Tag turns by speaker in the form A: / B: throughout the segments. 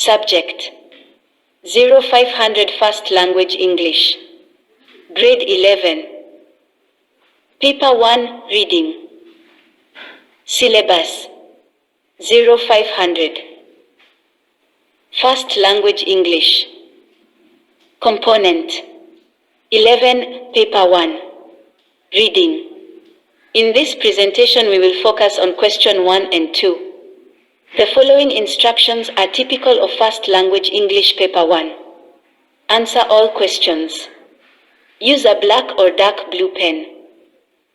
A: Subject: 0500 First Language English. Grade 11. Paper 1 Reading. Syllabus: 0500. First Language English. Component: 11. Paper 1. Reading. In this presentation we will focus on question 1 and 2. The following instructions are typical of First Language English Paper 1. Answer all questions. Use a black or dark blue pen.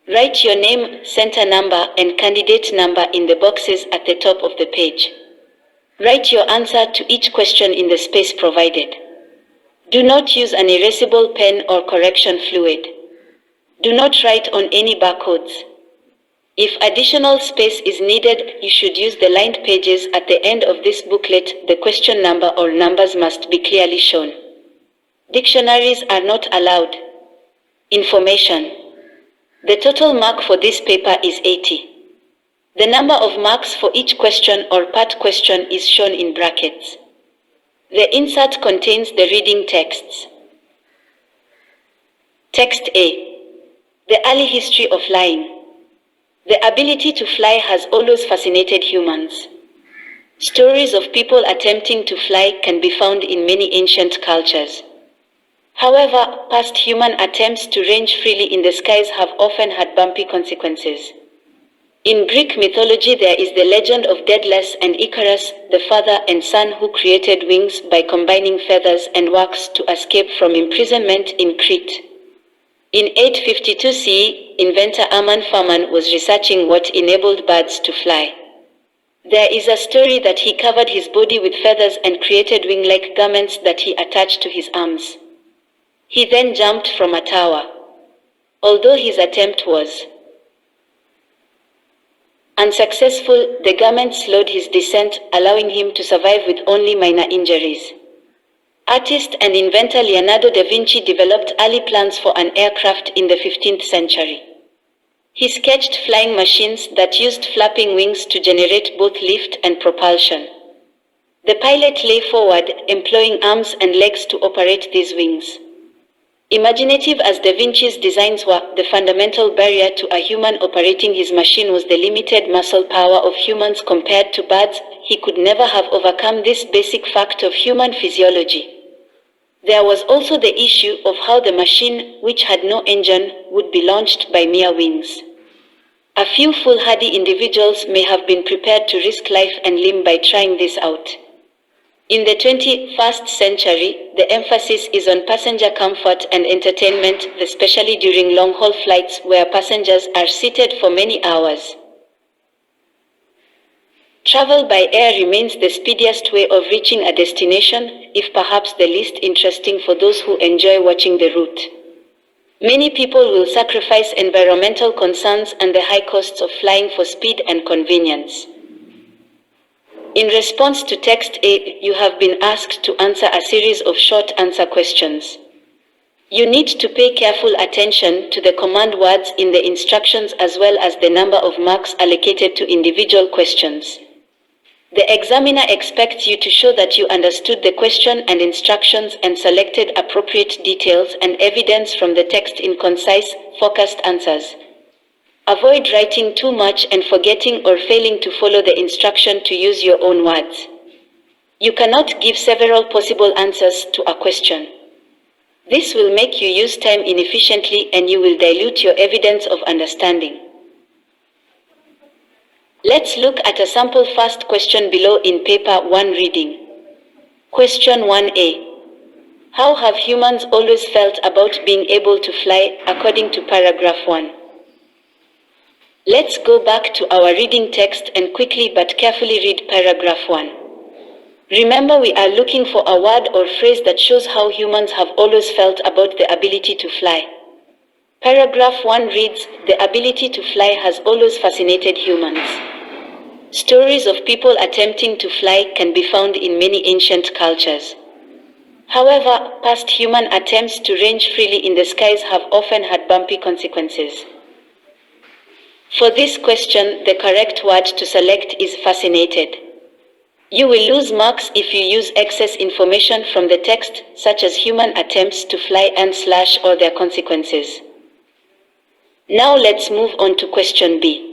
A: Write your name, center number, and candidate number in the boxes at the top of the page. Write your answer to each question in the space provided. Do not use an erasable pen or correction fluid. Do not write on any barcodes. If additional space is needed, you should use the lined pages at the end of this booklet. The question number or numbers must be clearly shown. Dictionaries are not allowed. Information: the total mark for this paper is 80. The number of marks for each question or part question is shown in brackets. The insert contains the reading texts. Text A. The early history of flying. The ability to fly has always fascinated humans. Stories of people attempting to fly can be found in many ancient cultures. However, past human attempts to range freely in the skies have often had bumpy consequences. In Greek mythology there is the legend of Daedalus and Icarus, the father and son who created wings by combining feathers and wax to escape from imprisonment in Crete. In 852 CE, inventor Amman Farman was researching what enabled birds to fly. There is a story that he covered his body with feathers and created wing-like garments that he attached to his arms. He then jumped from a tower. Although his attempt was unsuccessful, the garments slowed his descent, allowing him to survive with only minor injuries. Artist and inventor Leonardo da Vinci developed early plans for an aircraft in the 15th century. He sketched flying machines that used flapping wings to generate both lift and propulsion. The pilot lay forward, employing arms and legs to operate these wings. Imaginative as Da Vinci's designs were, the fundamental barrier to a human operating his machine was the limited muscle power of humans compared to birds. He could never have overcome this basic fact of human physiology. There was also the issue of how the machine, which had no engine, would be launched by mere wings. A few foolhardy individuals may have been prepared to risk life and limb by trying this out. In the 21st century, the emphasis is on passenger comfort and entertainment, especially during long-haul flights where passengers are seated for many hours. Travel by air remains the speediest way of reaching a destination, if perhaps the least interesting for those who enjoy watching the route. Many people will sacrifice environmental concerns and the high costs of flying for speed and convenience. In response to text A, you have been asked to answer a series of short answer questions. You need to pay careful attention to the command words in the instructions as well as the number of marks allocated to individual questions. The examiner expects you to show that you understood the question and instructions and selected appropriate details and evidence from the text in concise, focused answers. Avoid writing too much and forgetting or failing to follow the instruction to use your own words. You cannot give several possible answers to a question. This will make you use time inefficiently and you will dilute your evidence of understanding. Let's look at a sample first question below in paper 1 reading. Question 1a. How have humans always felt about being able to fly according to paragraph 1? Let's go back to our reading text and quickly but carefully read paragraph 1. Remember, we are looking for a word or phrase that shows how humans have always felt about the ability to fly. Paragraph 1 reads, "The ability to fly has always fascinated humans." Stories of people attempting to fly can be found in many ancient cultures. However, past human attempts to range freely in the skies have often had bumpy consequences. For this question, the correct word to select is fascinated. You will lose marks if you use excess information from the text, such as human attempts to fly and slash or their consequences. Now let's move on to question B.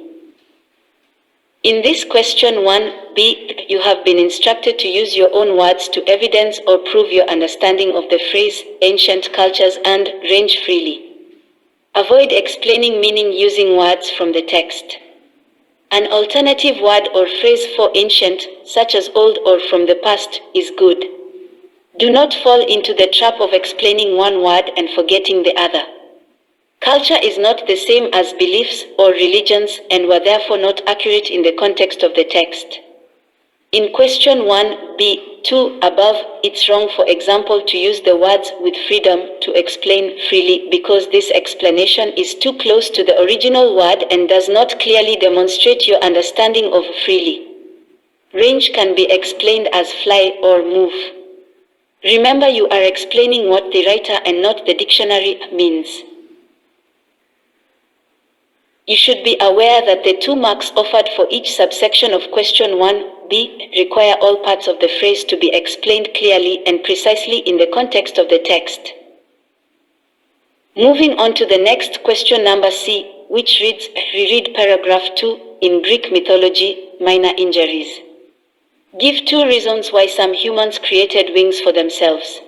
A: In this question 1b, you have been instructed to use your own words to evidence or prove your understanding of the phrase ancient cultures and range freely. Avoid explaining meaning using words from the text. An alternative word or phrase for ancient, such as old or from the past, is good. Do not fall into the trap of explaining one word and forgetting the other. Culture is not the same as beliefs or religions and were therefore not accurate in the context of the text. In question 1b2 above, it's wrong, for example, to use the words with freedom to explain freely because this explanation is too close to the original word and does not clearly demonstrate your understanding of freely. Range can be explained as fly or move. Remember, you are explaining what the writer and not the dictionary means. You should be aware that the 2 marks offered for each subsection of question 1b require all parts of the phrase to be explained clearly and precisely in the context of the text. Moving on to the next question, number C, which reads, reread paragraph 2, in Greek mythology, minor injuries. Give 2 reasons why some humans created wings for themselves.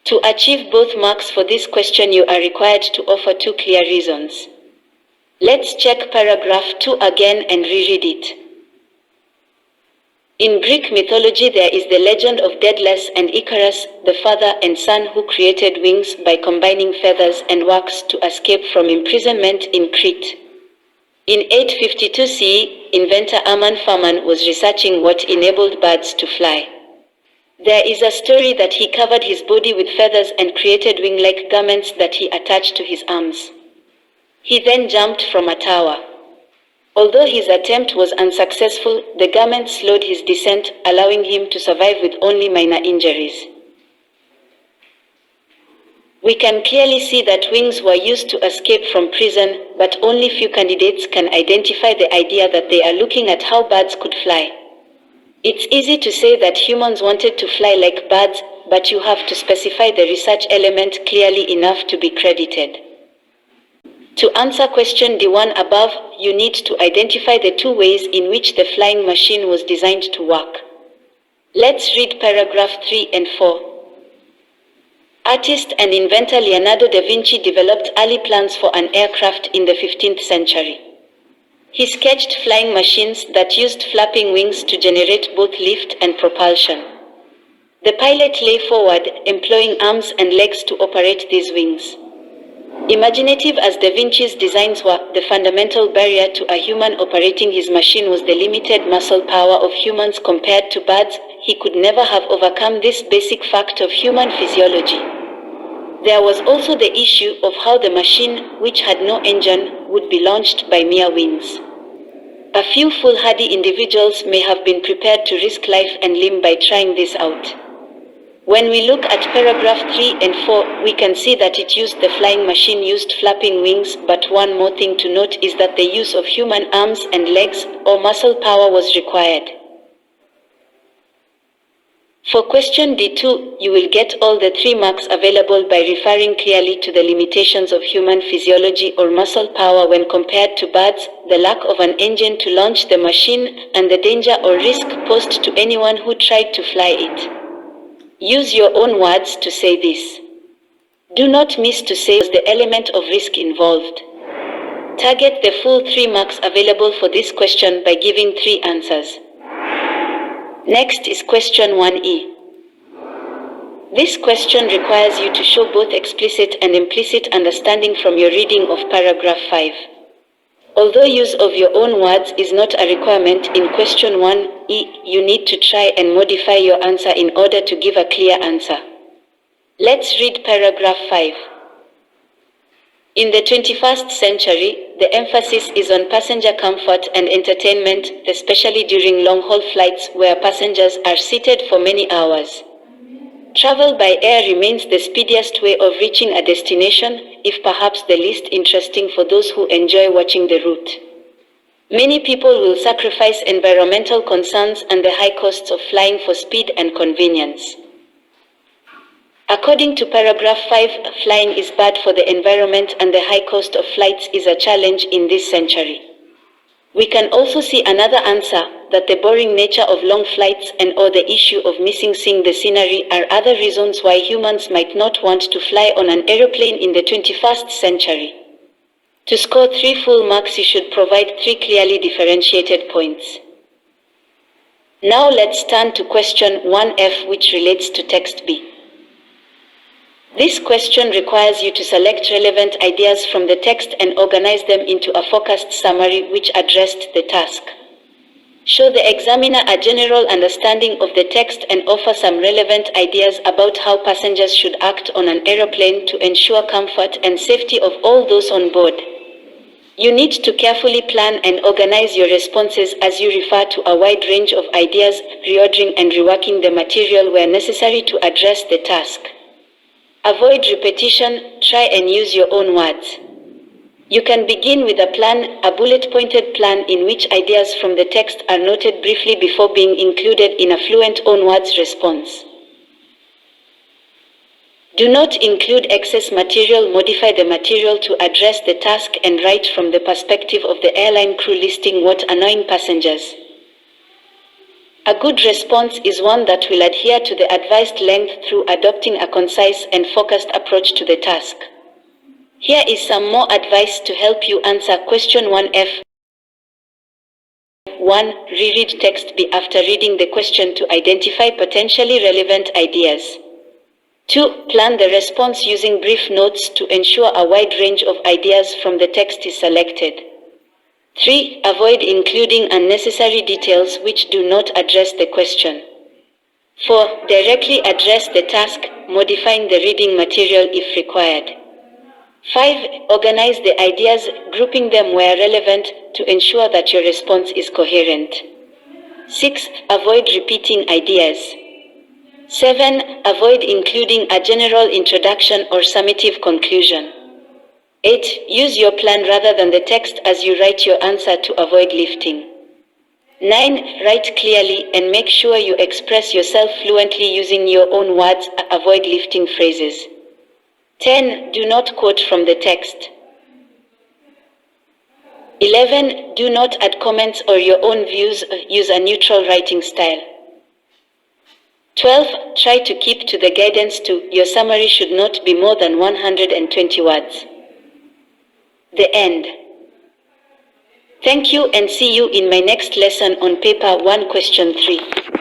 A: To achieve both marks for this question, you are required to offer 2 clear reasons. Let's check paragraph 2 again and reread it. In Greek mythology, there is the legend of Daedalus and Icarus, the father and son who created wings by combining feathers and wax to escape from imprisonment in Crete. In 852 CE, inventor Amman Farman was researching what enabled birds to fly. There is a story that he covered his body with feathers and created wing-like garments that he attached to his arms. He then jumped from a tower. Although his attempt was unsuccessful, the garment slowed his descent, allowing him to survive with only minor injuries. We can clearly see that wings were used to escape from prison, but only few candidates can identify the idea that they are looking at how birds could fly. It's easy to say that humans wanted to fly like birds, but you have to specify the research element clearly enough to be credited. To answer question D1 above, you need to identify the 2 ways in which the flying machine was designed to work. Let's read paragraph 3 and 4. Artist and inventor Leonardo da Vinci developed early plans for an aircraft in the 15th century. He sketched flying machines that used flapping wings to generate both lift and propulsion. The pilot lay forward, employing arms and legs to operate these wings. Imaginative as Da Vinci's designs were, the fundamental barrier to a human operating his machine was the limited muscle power of humans compared to birds. He could never have overcome this basic fact of human physiology. There was also the issue of how the machine, which had no engine, would be launched by mere winds. A few foolhardy individuals may have been prepared to risk life and limb by trying this out. When we look at paragraph 3 and 4, we can see that the flying machine used flapping wings, but one more thing to note is that the use of human arms and legs, or muscle power, was required. For question D2, you will get all the 3 marks available by referring clearly to the limitations of human physiology or muscle power when compared to birds, the lack of an engine to launch the machine, and the danger or risk posed to anyone who tried to fly it. Use your own words to say this. Do not miss to say the element of risk involved. Target the full 3 marks available for this question by giving 3 answers. Next is question 1e. This question requires you to show both explicit and implicit understanding from your reading of paragraph 5. Although use of your own words is not a requirement in question 1e, you need to try and modify your answer in order to give a clear answer. Let's read paragraph 5. In the 21st century, the emphasis is on passenger comfort and entertainment, especially during long-haul flights where passengers are seated for many hours. Travel by air remains the speediest way of reaching a destination, if perhaps the least interesting for those who enjoy watching the route. Many people will sacrifice environmental concerns and the high costs of flying for speed and convenience. According to paragraph 5, flying is bad for the environment and the high cost of flights is a challenge in this century. We can also see another answer, that the boring nature of long flights and or the issue of missing seeing the scenery are other reasons why humans might not want to fly on an aeroplane in the 21st century. To score 3 full marks, you should provide 3 clearly differentiated points. Now let's turn to question 1F, which relates to text B. This question requires you to select relevant ideas from the text and organize them into a focused summary which addressed the task. Show the examiner a general understanding of the text and offer some relevant ideas about how passengers should act on an aeroplane to ensure comfort and safety of all those on board. You need to carefully plan and organize your responses as you refer to a wide range of ideas, reordering and reworking the material where necessary to address the task. Avoid repetition, try and use your own words. You can begin with a plan, a bullet-pointed plan in which ideas from the text are noted briefly before being included in a fluent own words response. Do not include excess material. Modify the material to address the task and write from the perspective of the airline crew listing what annoying passengers. A good response is one that will adhere to the advised length through adopting a concise and focused approach to the task. Here is some more advice to help you answer question 1F. 1. Reread text B after reading the question to identify potentially relevant ideas. 2. Plan the response using brief notes to ensure a wide range of ideas from the text is selected. 3. Avoid including unnecessary details which do not address the question. 4. Directly address the task, modifying the reading material if required. 5. Organize the ideas, grouping them where relevant, to ensure that your response is coherent. 6. Avoid repeating ideas. 7. Avoid including a general introduction or summative conclusion. 8. Use your plan rather than the text as you write your answer to avoid lifting. 9. Write clearly and make sure you express yourself fluently using your own words. Avoid lifting phrases. 10. Do not quote from the text. 11. Do not add comments or your own views. Use a neutral writing style. 12. Try to keep to the guidance to your summary should not be more than 120 words. The end. Thank you and see you in my next lesson on paper 1 question 3.